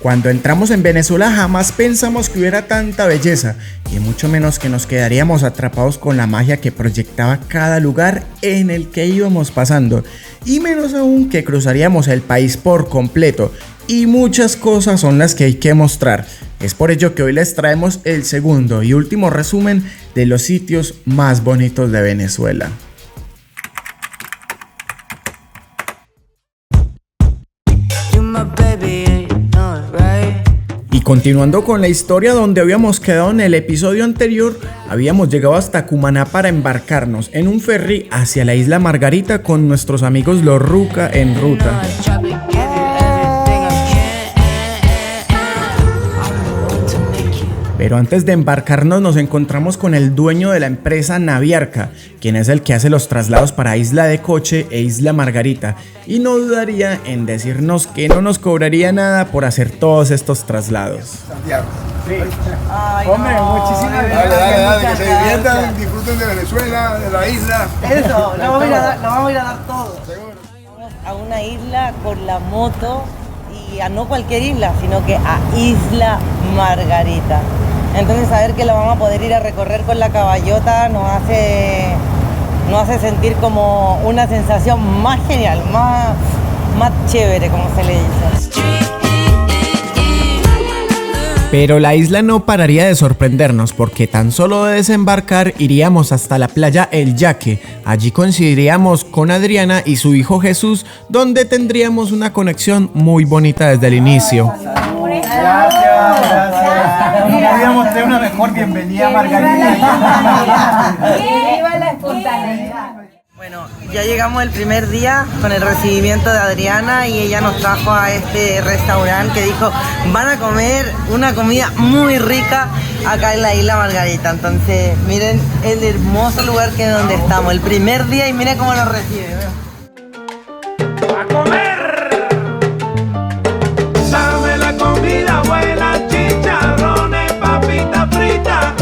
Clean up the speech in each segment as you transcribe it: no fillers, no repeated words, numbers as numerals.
Cuando entramos en Venezuela jamás pensamos que hubiera tanta belleza y mucho menos que nos quedaríamos atrapados con la magia que proyectaba cada lugar en el que íbamos pasando, y menos aún que cruzaríamos el país por completo, y muchas cosas son las que hay que mostrar. Es por ello que hoy les traemos el segundo y último resumen de los sitios más bonitos de Venezuela. Y continuando con la historia donde habíamos quedado en el episodio anterior, habíamos llegado hasta Cumaná para embarcarnos en un ferry hacia la isla Margarita con nuestros amigos los Ruca en ruta. Pero antes de embarcarnos nos encontramos con el dueño de la empresa Naviarca, quien es el que hace los traslados para Isla de Coche e Isla Margarita, y no dudaría en decirnos que no nos cobraría nada por hacer todos estos traslados. Santiago. Sí. Ay, hombre, no, muchísimas gracias. gracias. Que se diviertan, disfruten de Venezuela, de la isla. Eso, lo vamos a ir a dar todo. Vamos a una isla con la moto, y a no cualquier isla, sino que a Isla Margarita. Entonces saber que lo vamos a poder ir a recorrer con la caballota nos hace sentir como una sensación más genial, más chévere, como se le dice. Pero la isla no pararía de sorprendernos, porque tan solo de desembarcar iríamos hasta la playa El Yaque. Allí coincidiríamos con Adriana y su hijo Jesús, donde tendríamos una conexión muy bonita desde el inicio. Gracias. No podíamos tener una mejor bienvenida, Margarita. ¡Viva la espontaneidad! Bueno, ya llegamos el primer día con el recibimiento de Adriana y ella nos trajo a este restaurante que dijo van a comer una comida muy rica acá en la Isla Margarita. Entonces miren el hermoso lugar que es donde estamos, el primer día, y miren cómo nos recibe. ¡A comer! Dame la comida buena, chicharrones, papita frita,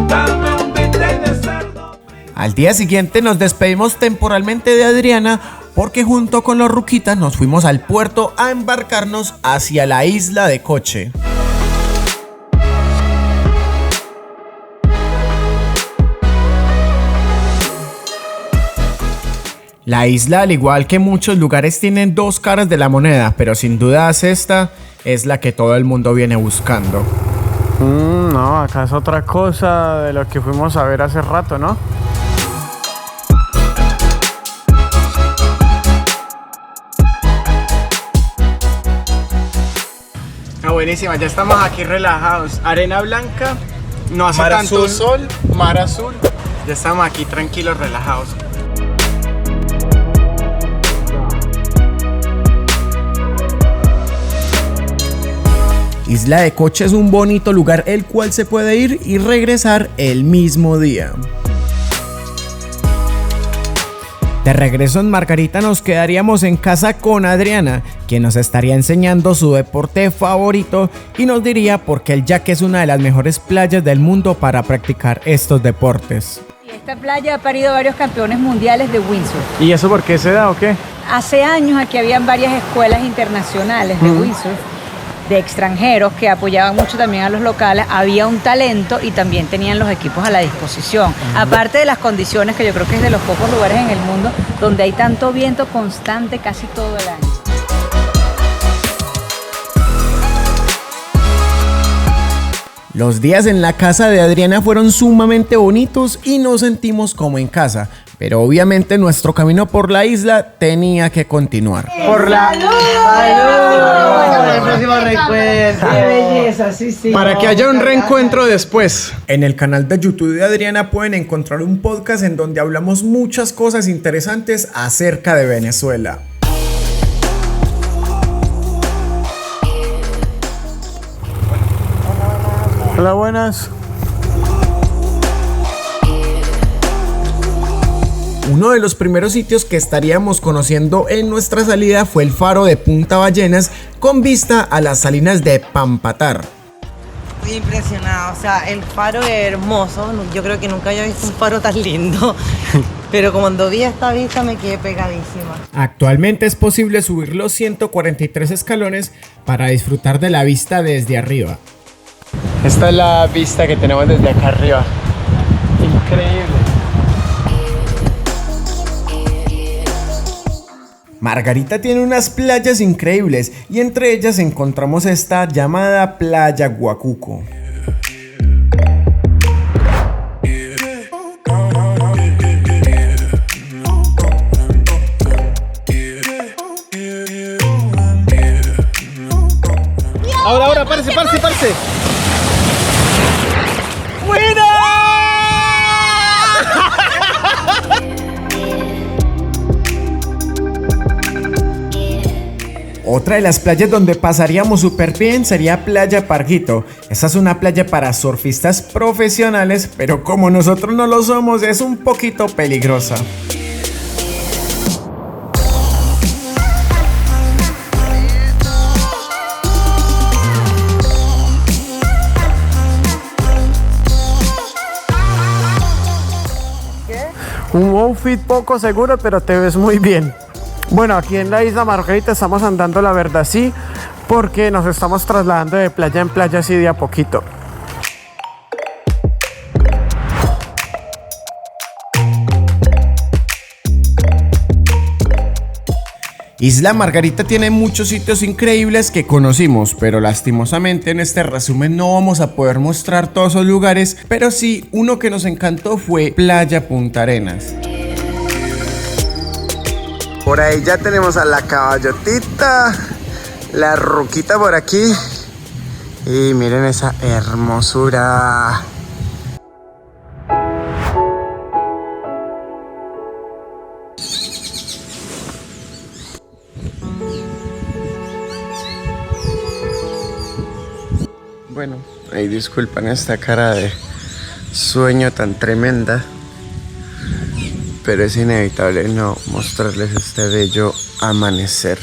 dame un bistec de cerdo. Al día siguiente nos despedimos temporalmente de Adriana, porque junto con los Ruquitas nos fuimos al puerto a embarcarnos hacia la Isla de Coche. La isla, al igual que muchos lugares, tiene dos caras de la moneda, pero sin dudas esta es la que todo el mundo viene buscando. No, acá es otra cosa de lo que fuimos a ver hace rato, ¿no? Buenísima, ya estamos aquí relajados. Arena blanca, no hace Mar tanto azul. sol, mar azul. Ya estamos aquí tranquilos, relajados. Isla de Coche es un bonito lugar el cual se puede ir y regresar el mismo día. De regreso en Margarita nos quedaríamos en casa con Adriana, quien nos estaría enseñando su deporte favorito y nos diría por qué el Yaque es una de las mejores playas del mundo para practicar estos deportes. Esta playa ha parido varios campeones mundiales de windsurf. ¿Y eso por qué se da o qué? Hace años aquí habían varias escuelas internacionales de windsurf, de extranjeros que apoyaban mucho también a los locales. Había un talento y también tenían los equipos a la disposición. Aparte de las condiciones, que yo creo que es de los pocos lugares en el mundo donde hay tanto viento constante casi todo el año. Los días en la casa de Adriana fueron sumamente bonitos y nos sentimos como en casa, pero obviamente nuestro camino por la isla tenía que continuar. Por la... ¡Salud! El próximo reencuentro. ¡Qué belleza! Sí. Para que haya un reencuentro después. En el canal de YouTube de Adriana pueden encontrar un podcast en donde hablamos muchas cosas interesantes acerca de Venezuela. Hola, buenas. Uno de los primeros sitios que estaríamos conociendo en nuestra salida fue el faro de Punta Ballenas, con vista a las salinas de Pampatar. Estoy impresionada, o sea, el faro es hermoso, yo creo que nunca había visto un faro tan lindo. Pero cuando vi esta vista me quedé pegadísima. Actualmente es posible subir los 143 escalones para disfrutar de la vista desde arriba. Esta es la vista que tenemos desde acá arriba. Increíble. Margarita tiene unas playas increíbles y entre ellas encontramos esta llamada Playa Guacuco. Ahora, parce. Otra de las playas donde pasaríamos súper bien sería Playa Parguito. Esta es una playa para surfistas profesionales, pero como nosotros no lo somos, es un poquito peligrosa. Un outfit poco seguro, pero te ves muy bien. Bueno, aquí en la isla Margarita estamos andando, la verdad, sí, porque nos estamos trasladando de playa en playa así de a poquito. Isla Margarita tiene muchos sitios increíbles que conocimos, pero lastimosamente en este resumen no vamos a poder mostrar todos esos lugares, pero sí, uno que nos encantó fue Playa Punta Arenas. Por ahí ya tenemos a la caballotita, la ruquita por aquí. Y miren esa hermosura. Bueno, ahí disculpan esta cara de sueño tan tremenda, pero es inevitable no mostrarles este bello amanecer.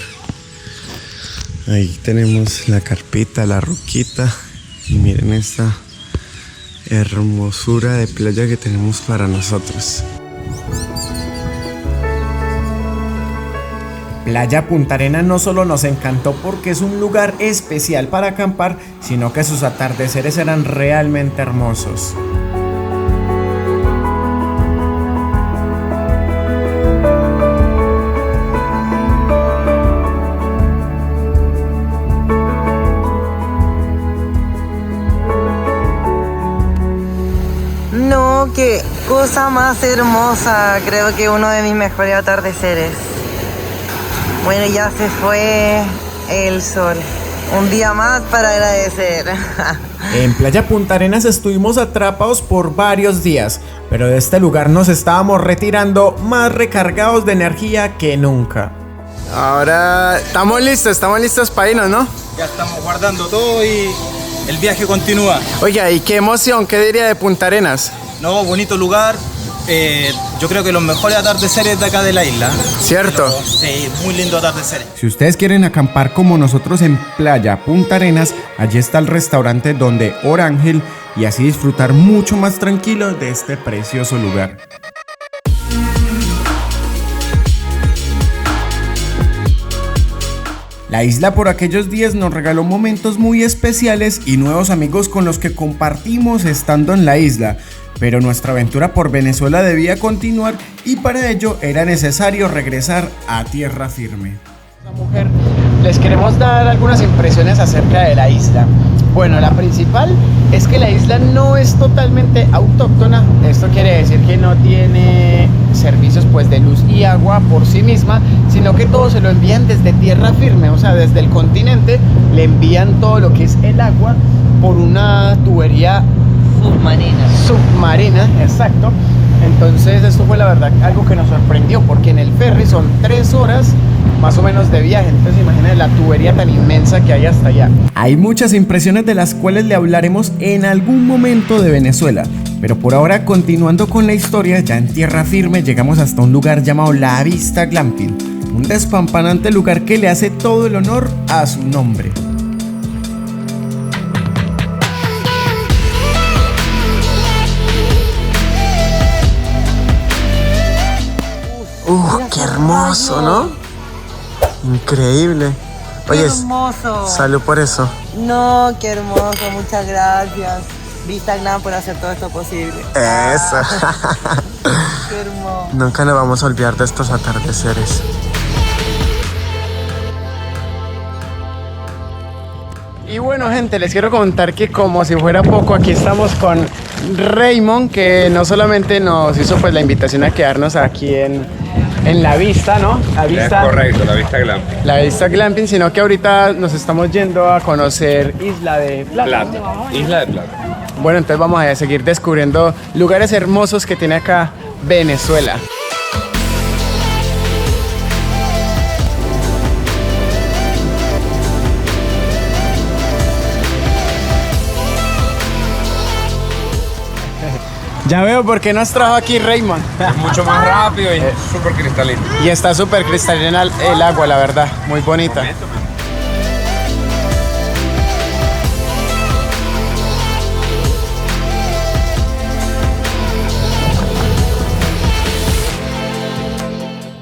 Ahí tenemos la carpita, la ruquita, y miren esta hermosura de playa que tenemos para nosotros. Playa Punta Arenas no solo nos encantó porque es un lugar especial para acampar, sino que sus atardeceres eran realmente hermosos. No, qué cosa más hermosa. Creo que uno de mis mejores atardeceres. Bueno, ya se fue el sol. Un día más para agradecer. En Playa Punta Arenas estuvimos atrapados por varios días, pero de este lugar nos estábamos retirando más recargados de energía que nunca. Ahora estamos listos para irnos, ¿no? Ya estamos guardando todo y el viaje continúa. Oiga, y qué emoción, ¿qué diría de Punta Arenas? No, bonito lugar. Yo creo que los mejores atardeceres de acá de la isla. ¿Cierto? Pero, sí, muy lindo atardeceres. Si ustedes quieren acampar como nosotros en Playa Punta Arenas, allí está el restaurante donde Orángel y así disfrutar mucho más tranquilo de este precioso lugar. La isla por aquellos días nos regaló momentos muy especiales y nuevos amigos con los que compartimos estando en la isla, pero nuestra aventura por Venezuela debía continuar y para ello era necesario regresar a tierra firme. Mujer, les queremos dar algunas impresiones acerca de la isla. Bueno, la principal es que la isla no es totalmente autóctona. Esto quiere decir que no tiene servicios pues de luz y agua por sí misma, sino que todo se lo envían desde tierra firme, o sea, desde el continente le envían todo lo que es el agua por una tubería submarina, exacto. Entonces esto fue la verdad algo que nos sorprendió, porque en el ferry son 3 horas más o menos de viaje. Entonces imaginen la tubería tan inmensa que hay hasta allá. Hay muchas impresiones de las cuales le hablaremos en algún momento de Venezuela, pero por ahora, continuando con la historia, ya en tierra firme llegamos hasta un lugar llamado La Vista Glamping, un despampanante lugar que le hace todo el honor a su nombre. Qué hermoso, ¿no? Increíble. Qué Oye, hermoso. salud por eso. No, qué hermoso, muchas gracias. Vista Glam por hacer todo esto posible. Eso. Qué hermoso. Nunca nos vamos a olvidar de estos atardeceres. Y bueno, gente, les quiero contar que como si fuera poco, aquí estamos con Raymond, que no solamente nos hizo pues la invitación a quedarnos aquí en la vista, ¿no? La vista, Es correcto, la vista glamping. la vista glamping, sino que ahorita nos estamos yendo a conocer Isla de Plata. Plata, Isla de Plata. Bueno, entonces vamos a seguir descubriendo lugares hermosos que tiene acá Venezuela. Ya veo por qué nos trajo aquí Raymond. Es mucho más rápido y es súper cristalino. Y está súper cristalina el agua, la verdad. Muy bonita.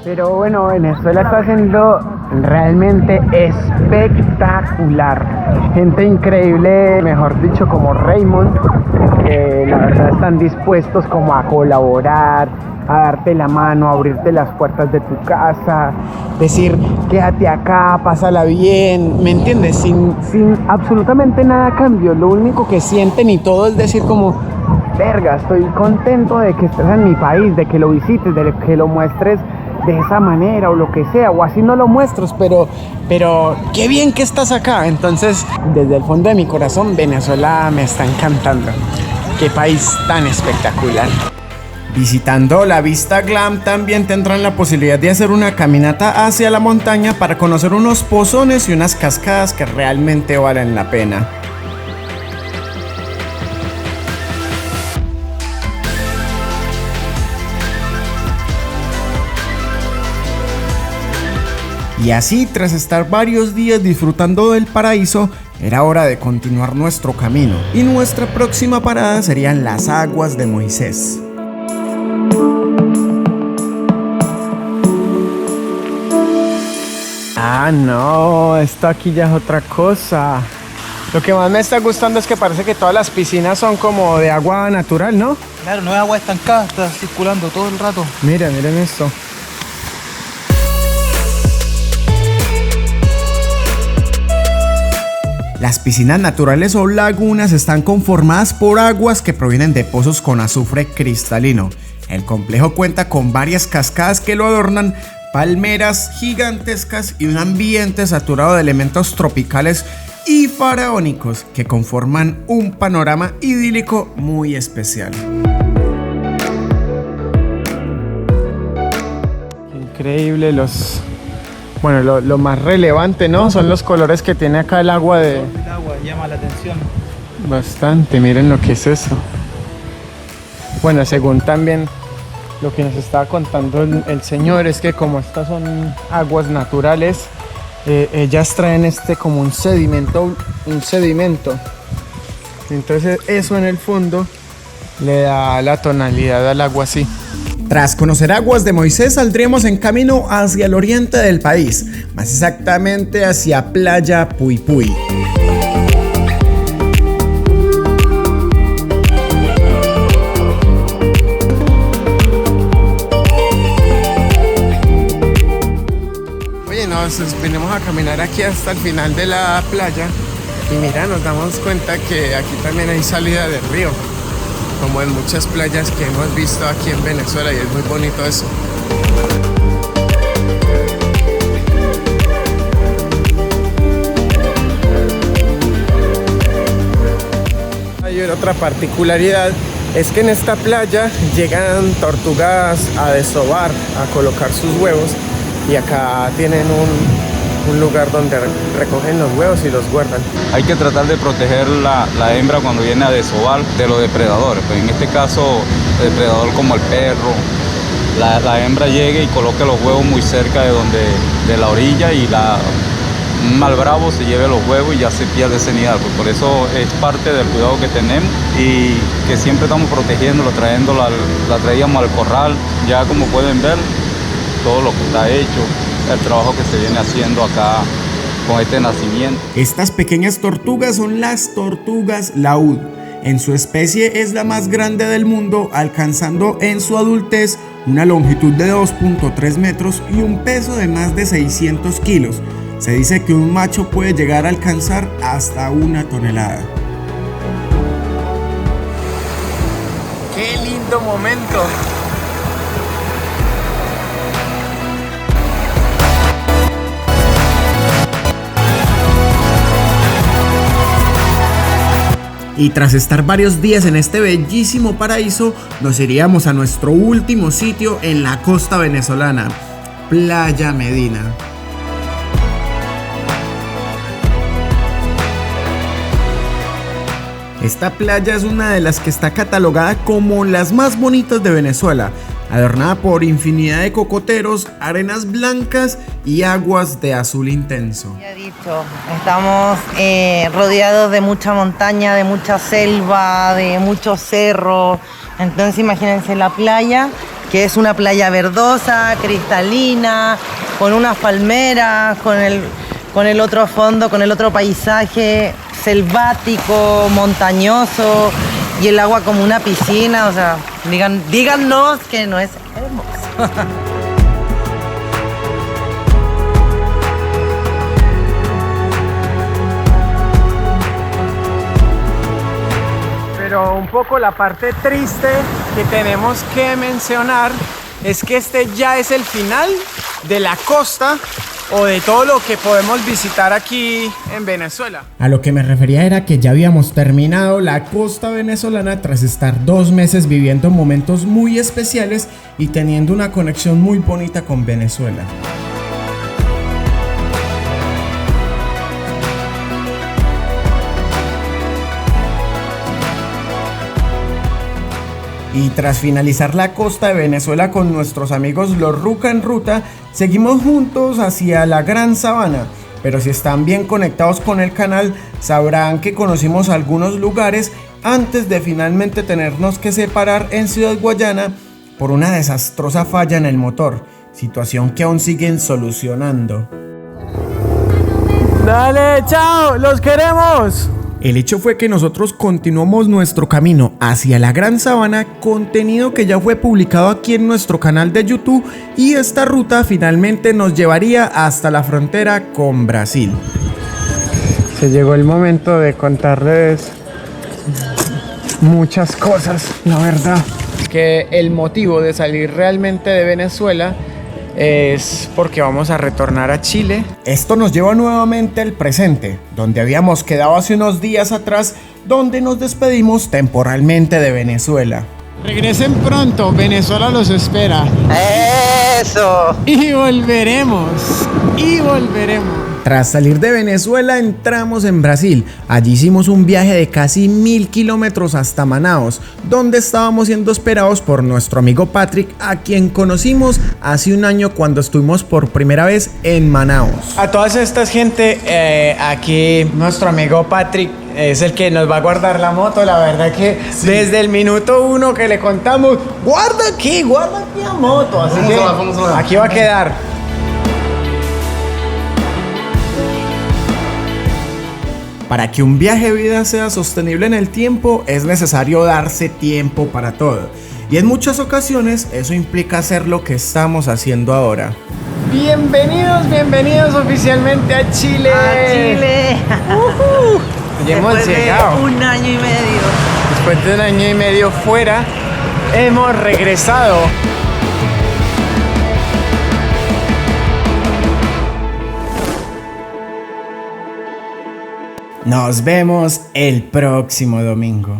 Pero bueno, Venezuela está siendo realmente espectacular. Gente increíble, mejor dicho, como Raymond, que la verdad están dispuestos como a colaborar, a darte la mano, a abrirte las puertas de tu casa, decir, quédate acá, pásala bien, ¿me entiendes? Sin absolutamente nada a cambio. Lo único que sienten y todo es decir como, verga, estoy contento de que estés en mi país, de que lo visites, de que lo muestres de esa manera o lo que sea, o así no lo muestras, pero qué bien que estás acá. Entonces, desde el fondo de mi corazón, Venezuela me está encantando. Qué país tan espectacular. Visitando la Vista Glam también tendrán la posibilidad de hacer una caminata hacia la montaña para conocer unos pozones y unas cascadas que realmente valen la pena. Y así, tras estar varios días disfrutando del paraíso, era hora de continuar nuestro camino. Y nuestra próxima parada serían las aguas de Moisés. Ah, no, esto aquí ya es otra cosa. Lo que más me está gustando es que parece que todas las piscinas son como de agua natural, ¿no? Claro, no es agua estancada, está circulando todo el rato. Miren esto. Las piscinas naturales o lagunas están conformadas por aguas que provienen de pozos con azufre cristalino. El complejo cuenta con varias cascadas que lo adornan, palmeras gigantescas y un ambiente saturado de elementos tropicales y faraónicos que conforman un panorama idílico muy especial. Increíble Bueno, lo más relevante, ¿no? Son los colores que tiene acá el agua de... El agua llama la atención. Bastante, miren lo que es eso. Bueno, según también lo que nos estaba contando el señor, es que como estas son aguas naturales, ellas traen como un sedimento. Entonces eso en el fondo le da la tonalidad al agua así. Tras conocer aguas de Moisés, saldremos en camino hacia el oriente del país, más exactamente hacia Playa Puypuy. Oye, nos venimos a caminar aquí hasta el final de la playa y mira, nos damos cuenta que aquí también hay salida del río, como en muchas playas que hemos visto aquí en Venezuela, y es muy bonito eso. Hay otra particularidad, es que en esta playa llegan tortugas a desovar, a colocar sus huevos, y acá tienen un lugar donde recogen los huevos y los guardan. Hay que tratar de proteger la hembra cuando viene a desovar de los depredadores. Pues en este caso, el depredador como el perro, la hembra llega y coloca los huevos muy cerca de la orilla, y un mal bravo se lleve los huevos y ya se pierde ese nidal. Pues por eso es parte del cuidado que tenemos y que siempre estamos protegiéndolo, la traíamos al corral. Ya como pueden ver, todo lo que está hecho, el trabajo que se viene haciendo acá con este nacimiento. Estas pequeñas tortugas son las tortugas laúd. En su especie es la más grande del mundo, alcanzando en su adultez una longitud de 2.3 metros y un peso de más de 600 kilos. Se dice que un macho puede llegar a alcanzar hasta 1 tonelada. ¡Qué lindo momento! Y tras estar varios días en este bellísimo paraíso, nos iríamos a nuestro último sitio en la costa venezolana, Playa Medina. Esta playa es una de las que está catalogada como las más bonitas de Venezuela, adornada por infinidad de cocoteros, arenas blancas y aguas de azul intenso. Ya he dicho, estamos rodeados de mucha montaña, de mucha selva, de muchos cerros. Entonces imagínense la playa, que es una playa verdosa, cristalina, con unas palmeras, con el otro fondo, con el otro paisaje selvático, montañoso, y el agua como una piscina. O sea, díganos que no es hermoso. Pero un poco la parte triste que tenemos que mencionar es que este ya es el final de la costa o de todo lo que podemos visitar aquí en Venezuela. A lo que me refería era que ya habíamos terminado la costa venezolana tras estar 2 meses viviendo momentos muy especiales y teniendo una conexión muy bonita con Venezuela. Y tras finalizar la costa de Venezuela con nuestros amigos los Ruca en Ruta, seguimos juntos hacia la Gran Sabana. Pero si están bien conectados con el canal, sabrán que conocimos algunos lugares antes de finalmente tenernos que separar en Ciudad Guayana por una desastrosa falla en el motor, situación que aún siguen solucionando. ¡Dale, chao! ¡Los queremos! El hecho fue que nosotros continuamos nuestro camino hacia la Gran Sabana, contenido que ya fue publicado aquí en nuestro canal de YouTube, y esta ruta finalmente nos llevaría hasta la frontera con Brasil. Se llegó el momento de contarles muchas cosas, la verdad. Que el motivo de salir realmente de Venezuela es porque vamos a retornar a Chile. Esto nos lleva nuevamente al presente, donde habíamos quedado hace unos días atrás, donde nos despedimos temporalmente de Venezuela. Regresen pronto, Venezuela los espera. ¡Eso! Y volveremos, y volveremos. Tras salir de Venezuela entramos en Brasil. Allí hicimos un viaje de casi 1000 kilómetros hasta Manaus, donde estábamos siendo esperados por nuestro amigo Patrick, a quien conocimos hace un año cuando estuvimos por primera vez en Manaus. A todas estas gente, aquí nuestro amigo Patrick es el que nos va a guardar la moto. La verdad que sí, desde el minuto 1 que le contamos, guarda aquí la moto. Así que aquí va a quedar. Para que un viaje de vida sea sostenible en el tiempo, es necesario darse tiempo para todo. Y en muchas ocasiones eso implica hacer lo que estamos haciendo ahora. Bienvenidos oficialmente a Chile. ¡A Chile! Ya hemos Después llegado. de 1 año y medio. Después de 1 año y medio fuera, hemos regresado. Nos vemos el próximo domingo.